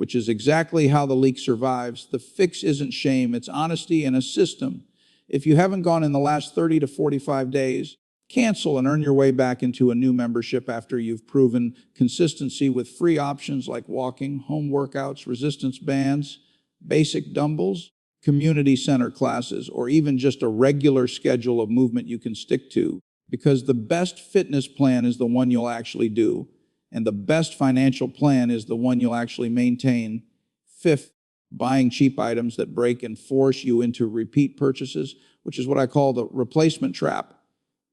which is exactly how the leak survives. The fix isn't shame, it's honesty and a system. If you haven't gone in the last 30 to 45 days, cancel and earn your way back into a new membership after you've proven consistency with free options like walking, home workouts, resistance bands, basic dumbbells, community center classes, or even just a regular schedule of movement you can stick to, because the best fitness plan is the one you'll actually do, and the best financial plan is the one you'll actually maintain. Fifth, buying cheap items that break and force you into repeat purchases, which is what I call the replacement trap,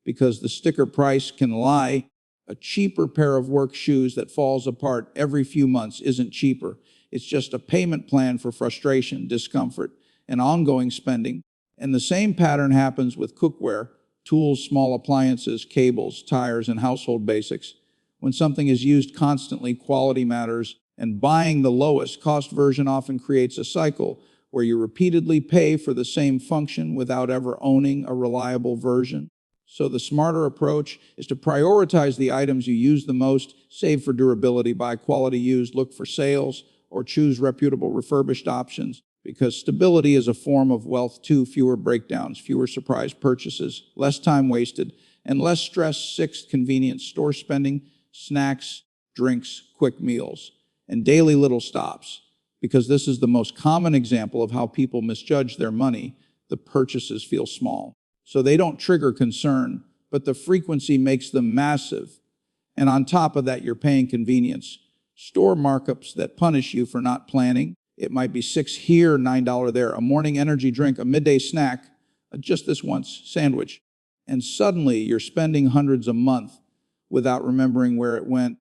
because the sticker price can lie. A cheaper pair of work shoes that falls apart every few months isn't cheaper. It's just a payment plan for frustration, discomfort, and ongoing spending. And the same pattern happens with cookware, tools, small appliances, cables, tires, and household basics. When something is used constantly, quality matters, and buying the lowest cost version often creates a cycle where you repeatedly pay for the same function without ever owning a reliable version. So the smarter approach is to prioritize the items you use the most, save for durability, buy quality used, look for sales, or choose reputable refurbished options, because stability is a form of wealth too. Fewer breakdowns, fewer surprise purchases, less time wasted, and less stress. Sixth, convenience store spending, snacks, drinks, quick meals, and daily little stops, because this is the most common example of how people misjudge their money. The purchases feel small, so they don't trigger concern, but the frequency makes them massive. And on top of that, you're paying convenience. Store markups that punish you for not planning. It might be $6 here, $9 there, a morning energy drink, a midday snack, just this once, sandwich. And suddenly you're spending hundreds a month without remembering where it went,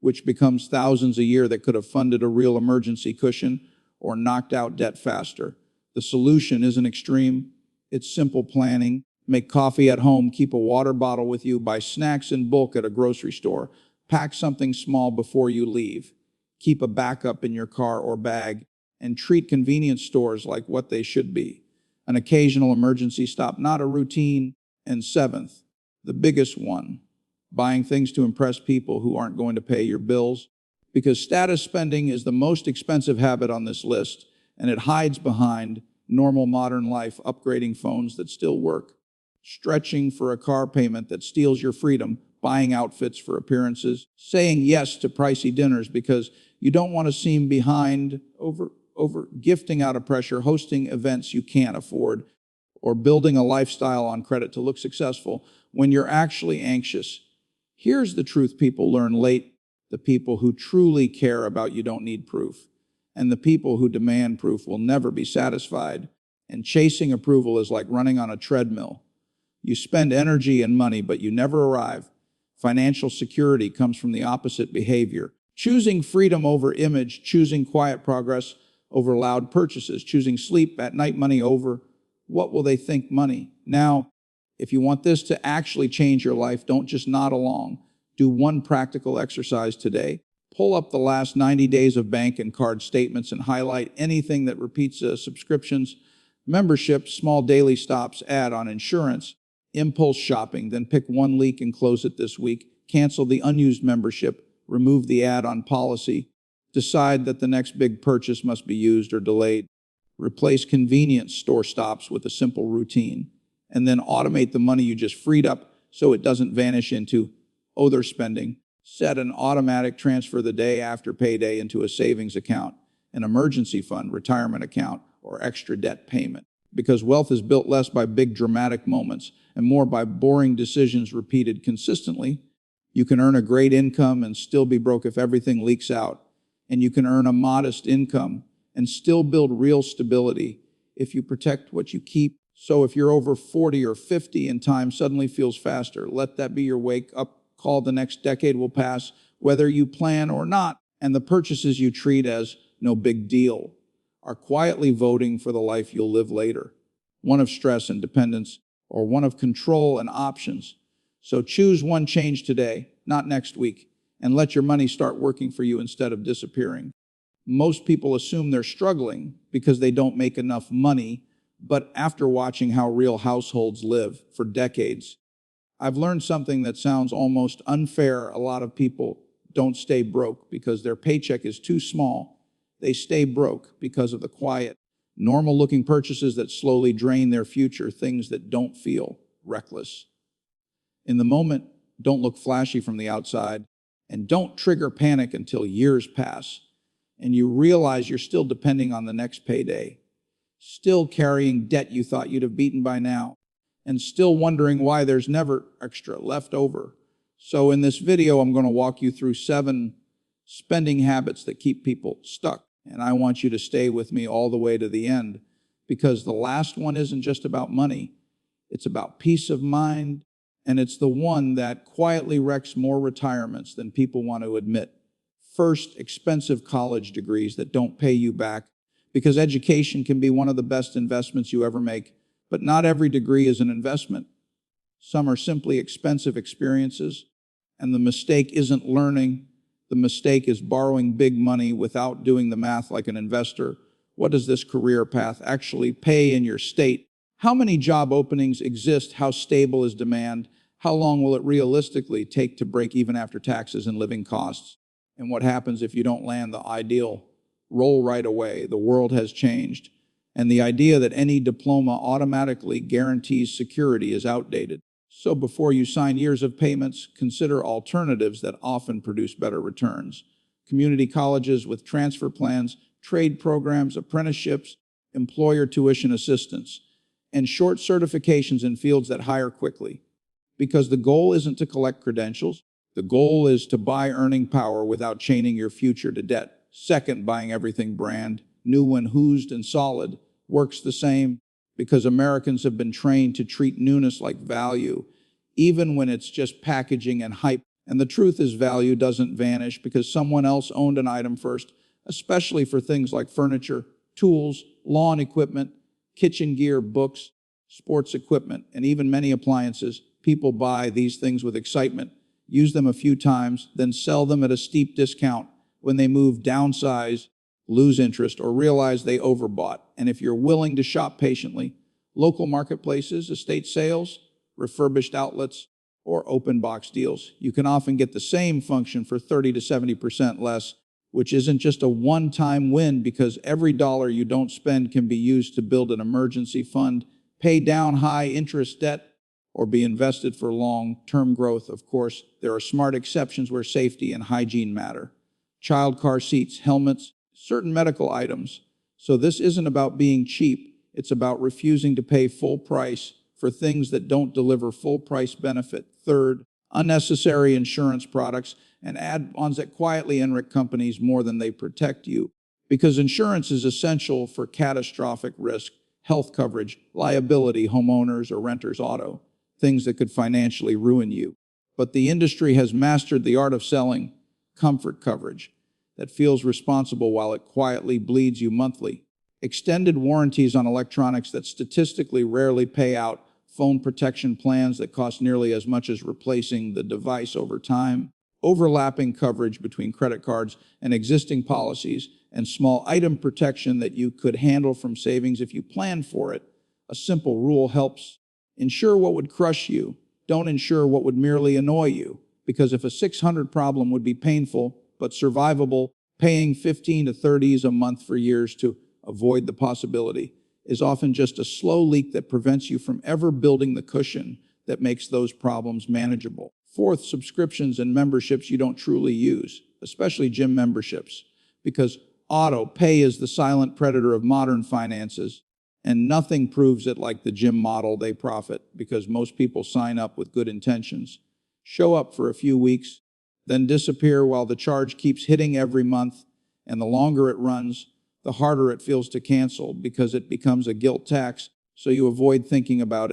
which becomes thousands a year that could have funded a real emergency cushion or knocked out debt faster. The solution isn't extreme. It's simple planning. Make coffee at home, keep a water bottle with you, buy snacks in bulk at a grocery store, pack something small before you leave, keep a backup in your car or bag, and treat convenience stores like what they should be, an occasional emergency stop, not a routine. And seventh, the biggest one, buying things to impress people who aren't going to pay your bills, because status spending is the most expensive habit on this list, and it hides behind normal modern life, upgrading phones that still work, stretching for a car payment that steals your freedom, buying outfits for appearances, saying yes to pricey dinners because you don't want to seem behind, over gifting out of pressure, hosting events you can't afford, or building a lifestyle on credit to look successful when you're actually anxious. Here's the truth people learn late. The people who truly care about you don't need proof. And the people who demand proof will never be satisfied. And chasing approval is like running on a treadmill. You spend energy and money, but you never arrive. Financial security comes from the opposite behavior. Choosing freedom over image, choosing quiet progress over loud purchases, choosing sleep at night money over what will they think money. Now, if you want this to actually change your life, don't just nod along. Do one practical exercise today. Pull up the last 90 days of bank and card statements and highlight anything that repeats subscriptions, memberships, small daily stops, ad on insurance, impulse shopping, then pick one leak and close it this week. Cancel the unused membership, remove the ad on policy. Decide that the next big purchase must be used or delayed. Replace convenience store stops with a simple routine. And then automate the money you just freed up so it doesn't vanish into other spending. Set an automatic transfer the day after payday into a savings account, an emergency fund, retirement account, or extra debt payment. Because wealth is built less by big dramatic moments and more by boring decisions repeated consistently. You can earn a great income and still be broke if everything leaks out. And you can earn a modest income and still build real stability if you protect what you keep. So if you're over 40 or 50 and time suddenly feels faster, let that be your wake-up call. The next decade will pass, whether you plan or not, and the purchases you treat as no big deal are quietly voting for the life you'll live later, one of stress and dependence, or one of control and options. So choose one change today, not next week, and let your money start working for you instead of disappearing. Most people assume they're struggling because they don't make enough money, but after watching how real households live for decades, I've learned something that sounds almost unfair. A lot of people don't stay broke because their paycheck is too small. They stay broke because of the quiet, normal-looking purchases that slowly drain their future, things that don't feel reckless. In the moment, don't look flashy from the outside, and don't trigger panic until years pass, and you realize you're still depending on the next payday, still carrying debt you thought you'd have beaten by now, and still wondering why there's never extra left over. So in this video, I'm going to walk you through 7 spending habits that keep people stuck. And I want you to stay with me all the way to the end, because the last one isn't just about money. It's about peace of mind, and it's the one that quietly wrecks more retirements than people want to admit. First, expensive college degrees that don't pay you back, because education can be one of the best investments you ever make, but not every degree is an investment. Some are simply expensive experiences, and the mistake isn't learning. The mistake is borrowing big money without doing the math like an investor. What does this career path actually pay in your state? How many job openings exist? How stable is demand? How long will it realistically take to break even after taxes and living costs? And what happens if you don't land the ideal role right away? The world has changed, and the idea that any diploma automatically guarantees security is outdated. So before you sign years of payments, consider alternatives that often produce better returns. Community colleges with transfer plans, trade programs, apprenticeships, employer tuition assistance, and short certifications in fields that hire quickly. Because the goal isn't to collect credentials. The goal is to buy earning power without chaining your future to debt. Second, buying everything brand, new when hoosed and solid, works the same, because Americans have been trained to treat newness like value, even when it's just packaging and hype. And the truth is, value doesn't vanish because someone else owned an item first, especially for things like furniture, tools, lawn equipment, kitchen gear, books, sports equipment, and even many appliances. People buy these things with excitement, use them a few times, then sell them at a steep discount when they move, downsize, lose interest, or realize they overbought. And if you're willing to shop patiently, local marketplaces, estate sales, refurbished outlets, or open box deals, you can often get the same function for 30 to 70% less, which isn't just a one-time win, because every dollar you don't spend can be used to build an emergency fund, pay down high-interest debt, or be invested for long-term growth. Of course, there are smart exceptions where safety and hygiene matter. Child car seats, helmets, certain medical items. So this isn't about being cheap. It's about refusing to pay full price for things that don't deliver full price benefit. Third, unnecessary insurance products and add-ons that quietly enrich companies more than they protect you. Because insurance is essential for catastrophic risk, health coverage, liability, homeowners or renters auto, things that could financially ruin you. But the industry has mastered the art of selling comfort coverage that feels responsible while it quietly bleeds you monthly. Extended warranties on electronics that statistically rarely pay out, phone protection plans that cost nearly as much as replacing the device over time, overlapping coverage between credit cards and existing policies, and small item protection that you could handle from savings if you plan for it. A simple rule helps. Insure what would crush you. Don't insure what would merely annoy you. Because if a 600 problem would be painful but survivable, paying 15 to 30s a month for years to avoid the possibility is often just a slow leak that prevents you from ever building the cushion that makes those problems manageable. Fourth, subscriptions and memberships you don't truly use, especially gym memberships, because auto pay is the silent predator of modern finances, and nothing proves it like the gym model. They profit because most people sign up with good intentions, show up for a few weeks, then disappear while the charge keeps hitting every month, and the longer it runs, the harder it feels to cancel because it becomes a guilt tax, so you avoid thinking about it.